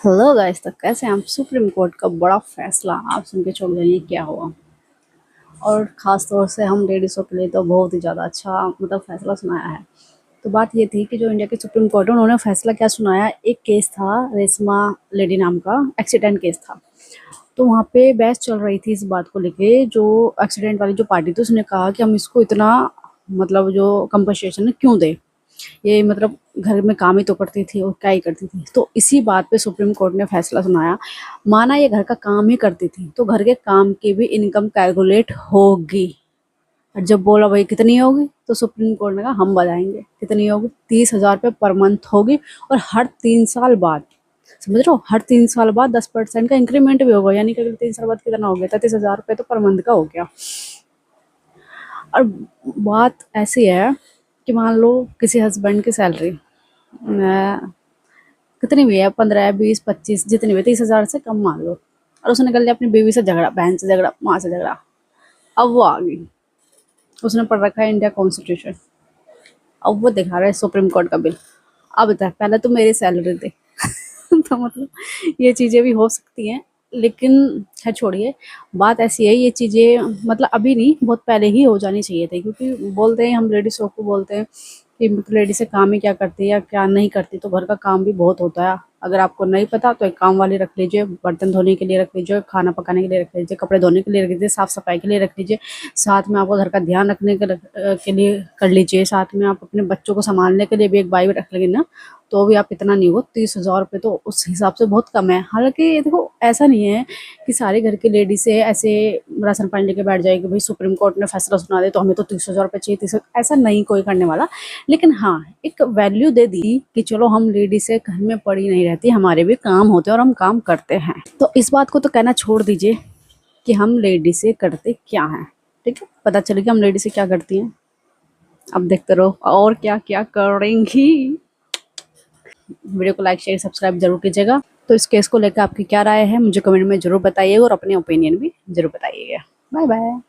Hello guys, तो कैसे हैं आप। सुप्रीम कोर्ट का बड़ा फैसला आप सुन के चौंक जाइए क्या हुआ। और ख़ास तौर से हम लेडीज़ों के लिए तो बहुत ही ज़्यादा अच्छा फैसला सुनाया है। तो बात ये थी कि जो इंडिया की सुप्रीम कोर्ट है उन्होंने फैसला क्या सुनाया। एक केस था, रेशमा लेडी नाम का एक्सीडेंट केस था। तो वहाँ पे बहस चल रही थी इस बात को लेके। जो एक्सीडेंट वाली जो पार्टी थी उसने कहा कि हम इसको इतना जो कंपनसेशन है क्यों दें। ये घर में काम ही तो करती थी और क्या ही करती थी। तो इसी बात पे सुप्रीम कोर्ट ने फैसला सुनाया। माना ये घर का काम ही करती थी तो घर के काम की भी इनकम कैलकुलेट होगी। और जब बोला भाई कितनी होगी तो सुप्रीम कोर्ट ने कहा हम बताएंगे कितनी होगी। 30,000 रुपये पर मंथ होगी। और हर 3 साल बाद, समझ रहे हो, हर 3 साल बाद 10% का इंक्रीमेंट भी होगा। यानी कि अगर 3 साल बाद कितना हो गया, 33,000 रुपये तो पर मंथ का हो गया। और बात ऐसी है कि मान लो किसी हस्बैंड की सैलरी कितनी भी है, 15, 20, 25, जितनी भी, 30,000 से कम मान लो। और उसने कर लिया अपनी बीवी से झगड़ा, बहन से झगड़ा, माँ से झगड़ा। अब वो आ गई, उसने पढ़ रखा है इंडिया कॉन्स्टिट्यूशन। अब वो दिखा रहा है सुप्रीम कोर्ट का बिल। अब बता, पहले तो मेरी सैलरी दे। तो ये चीज़ें भी हो सकती हैं। लेकिन खैर छोड़िए, बात ऐसी है, ये चीज़ें अभी नहीं, बहुत पहले ही हो जानी चाहिए थी। क्योंकि बोलते हैं हम लेडीज़ों को, बोलते हैं कि लेडीज़ें काम ही क्या करती है या क्या नहीं करती। तो घर का काम भी बहुत होता है। अगर आपको नहीं पता तो एक काम वाली रख लीजिए, बर्तन धोने के लिए रख लीजिए, खाना पकाने के लिए रख लीजिए, कपड़े धोने के लिए रख लीजिए, साफ़ सफाई के लिए रख लीजिए। साथ में आपका घर का ध्यान रखने के लिए कर लीजिए। साथ में आप अपने बच्चों को संभालने के लिए भी एक बाई रख लेंगे ना, तो भी आप इतना नहीं हो। 30,000 रुपये तो उस हिसाब से बहुत कम है। हालांकि देखो, ऐसा नहीं है कि सारे घर की लेडीज़ ऐसे राशन पानी लेके बैठ जाएगी भाई सुप्रीम कोर्ट ने फैसला सुना दे तो हमें तो 30,000 रुपये चाहिए। 30, ऐसा नहीं कोई करने वाला। लेकिन हाँ, एक वैल्यू दे दी कि चलो हम लेडीज़ें घर में पड़ी नहीं रहती, हमारे भी काम होते हैं और हम काम करते हैं। तो इस बात को तो कहना छोड़ दीजिए कि हम लेडीज़ें करते क्या हैं। ठीक है, पता चले कि हम लेडीज़ें क्या करती हैं। अब देखते रहो और क्या क्या करेंगी। वीडियो को लाइक शेयर सब्सक्राइब जरूर कीजिएगा। तो इस केस को लेकर आपकी क्या राय है मुझे कमेंट में जरूर बताइएगा और अपने ओपिनियन भी जरूर बताइएगा। Bye bye.